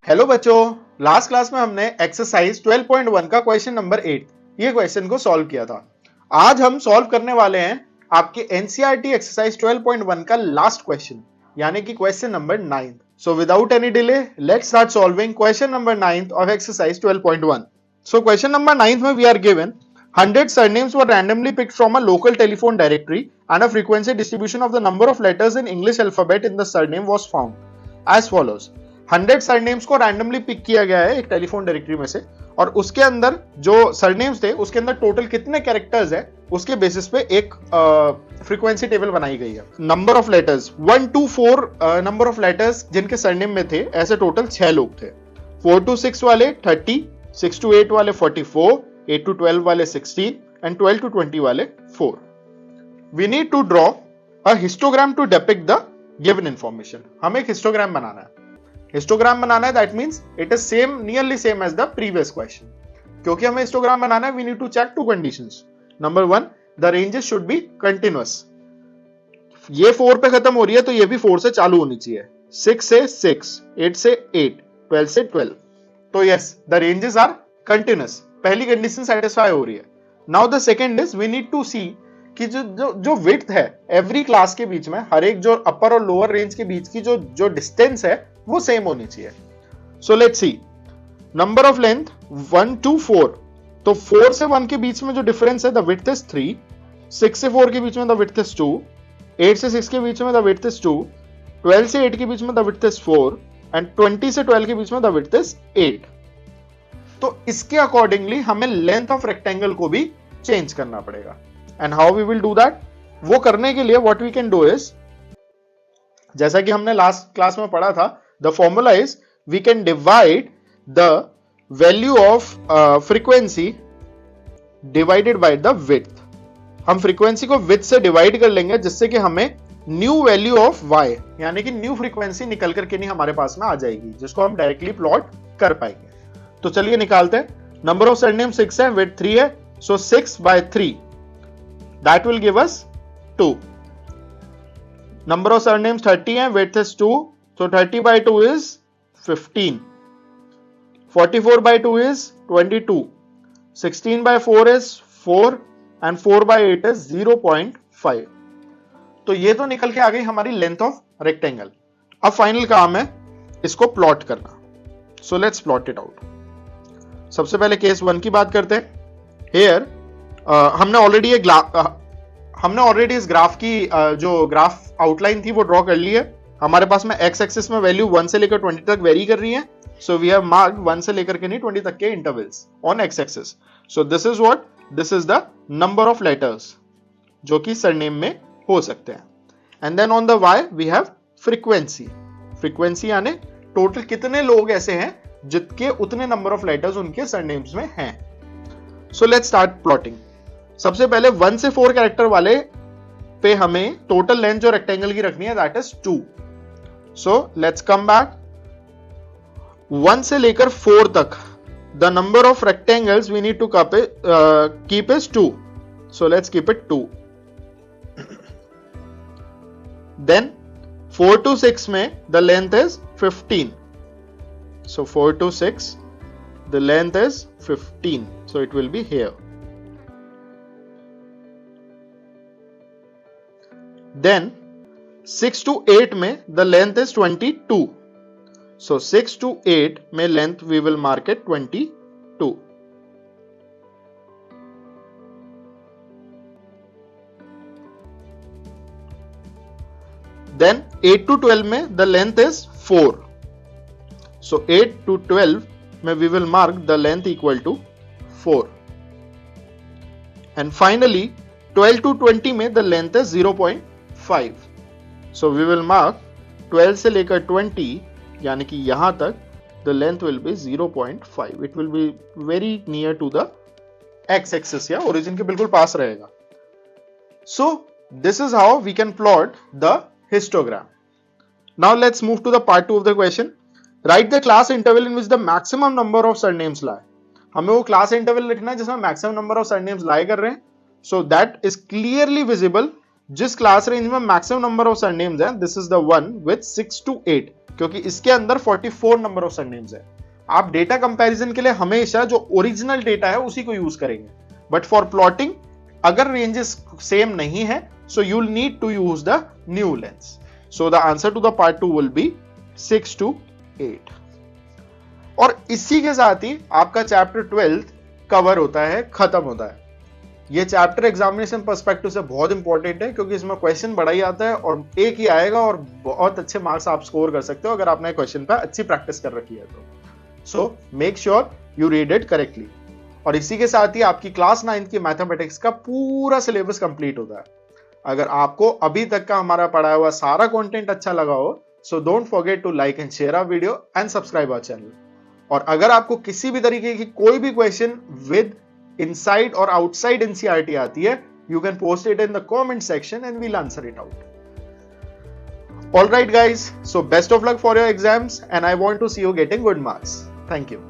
Hello बच्चों, last class में हमने एक्सरसाइज 12.1 का क्वेश्चन नंबर 8 ये क्वेश्चन को सॉल्व किया था। आज हम सॉल्व करने वाले हैं आपके एनसीईआरटी एक्सरसाइज 12.1 का लास्ट क्वेश्चन यानी कि question number 9। So without any delay let's start solving question number 9 of exercise 12.1। So question number 9 में we are given 100 surnames were randomly picked from a local telephone directory and a frequency distribution of the number of letters in English alphabet in the surname was found as follows। 100 surnames को randomly pick किया गया है एक telephone directory में से और उसके अंदर जो सरनेम्स थे उसके अंदर टोटल कितने कैरेक्टर्स है उसके बेसिस पे एक फ्रीक्वेंसी टेबल बनाई गई है। Number of letters 1 to 4 number of letters जिनके सरनेम में थे ऐसे टोटल 6 लोग थे। 4 to 6 वाले 30, 6 to 8 वाले 44, 8 to 12 वाले 16 एंड 12 to 20 वाले 4। We need to draw a histogram to depict the given information. हमें एक हिस्टोग्राम बनाना है। हिस्टोग्राम बनाना है that means it is same nearly same as the previous question. क्योंकि हमें हिस्टोग्राम बनाना है we need to check two conditions. Number 1 the ranges should be continuous. ये 4 पे खत्म हो रही है तो ये भी 4 से चालू होनी चाहिए। 6 से 6, 8 से 8, 12 से 12। तो yes the ranges are continuous. पहली कंडीशन सेटिस्फाई हो रही है। Now the second is we need to see कि जो विड्थ है एवरी क्लास के बीच में हर एक जो अपर और लोअर रेंज के बीच की जो डिस्टेंस है वो सेम होनी चाहिए। So let's see number of length 1 to 4। तो 4 से 1 के बीच में जो डिफरेंस है द विड्थ इज 3, 6 से 4 के बीच में द विड्थ इज 2, 8 से 6 के बीच में द विड्थ इज 2, 12 से 8 के बीच में द विड्थ इज 4 एंड 20 से 12 के बीच में द विड्थ इज 8। तो इसके अकॉर्डिंगली हमें लेंथ ऑफ रेक्टेंगल को भी चेंज करना पड़ेगा। And how we will do that? वो करने के लिए what we can do is, जैसा कि हमने लास्ट क्लास में पढ़ा था, the formula is we can divide the value of frequency divided by the width. हम फ्रीक्वेंसी को विड्थ से डिवाइड कर लेंगे जिससे कि हमें न्यू वैल्यू ऑफ वाई यानी कि न्यू फ्रीक्वेंसी निकल करके नहीं हमारे पास में आ जाएगी जिसको हम डायरेक्टली प्लॉट कर पाएंगे। तो चलिए निकालते हैं। नंबर ऑफ सरनेम 6 है, विड्थ 3 है, सो 6 by 3 that will give us 2। number of surnames 30 है, width is 2, so 30 by 2 is 15। 44 by 2 is 22, 16 by 4 is 4 and 4 by 8 is 0.5। तो ये तो निकल के आ गई हमारी लेंथ ऑफ रेक्टेंगल। अब फाइनल काम है इसको प्लॉट करना। So let's plot it out. सबसे पहले केस 1 की बात करते हैं। हियर हमने ऑलरेडी इस ग्राफ की जो ग्राफ आउटलाइन थी वो ड्रॉ कर ली है। हमारे पास में एक्स एक्सिस में वैल्यू 1 से लेकर 20 तक वेरी कर रही है। सो वी हैव मार्क्ड 1 से लेकर के नहीं 20 तक के intervals on x axis. So this is what, this is the number of letters जो कि सरनेम में हो सकते हैं। And then on the y we have frequency. Frequency यानी टोटल कितने लोग ऐसे हैं जितके उतने नंबर ऑफ लेटर्स उनके सरनेम्स में हैं। So let's start plotting. सबसे पहले 1 से 4 कैरेक्टर वाले पे हमें टोटल लेंथ जो रेक्टेंगल की रखनी है that is 2। So let's come back. 1 से लेकर 4 तक the number of rectangles we need to keep is 2। So let's keep it 2। Then 4 to 6 में the length is 15। So 4 to 6 the length is 15, so it will be here. Then 6 to 8 में the length is 22, so 6 to 8 में length we will mark it 22. Then 8 to 12 में the length is 4, so 8 to 12 में we will mark the length equal to 4 and finally 12 to 20 में the length is 0.5, so we will mark 12 से लेकर 20 यानी कि यहां तक the length will be 0.5। it will be very near to the x axis या origin के बिल्कुल पास रहेगा। so this is how we can plot the histogram। now let's move to the part 2 of the question। Write the class interval in which the maximum number of surnames lie। हमें वो class interval लिखना है जिसमें maximum number of surnames लाई कर रहे हैं। So that is clearly visible जिस class range में मैक्सिमम नंबर ऑफ सरनेम्स हैं, this is the one with 6 to 8। क्योंकि इसके अंदर 44 नंबर ऑफ सरनेम्स है। आप डेटा कंपैरिजन के लिए हमेशा जो ओरिजिनल डेटा है उसी को यूज करेंगे, बट फॉर प्लॉटिंग अगर रेंजेस सेम नहीं है so you will need to use the new lengths. So the answer to the part 2 will be 6 to 8। और इसी के साथ ही आपका चैप्टर 12 कवर होता है, खत्म होता है। ये चैप्टर एग्जामिनेशन पर्सपेक्टिव से बहुत इंपॉर्टेंट है क्योंकि इसमें क्वेश्चन बड़ा ही आता है और एक ही आएगा और बहुत अच्छे मार्क्स आप स्कोर कर सकते हो अगर आपने क्वेश्चन पर अच्छी प्रैक्टिस कर रखी है तो। So make sure you read it correctly. और इसी के साथ ही आपकी क्लास 9 की मैथमेटिक्स का पूरा सिलेबस कंप्लीट होता है। अगर आपको अभी तक का हमारा पढ़ाया हुआ सारा कंटेंट अच्छा लगा हो so don't forget to like and share our video and subscribe our channel. और अगर आपको किसी भी तरीके की कोई भी क्वेश्चन विद इनसाइड और आउटसाइड एनसीईआरटी आती है, you can post it in the comment section and we'll answer it out. All right guys, so best of luck for your exams and I want to see you getting good marks. Thank you.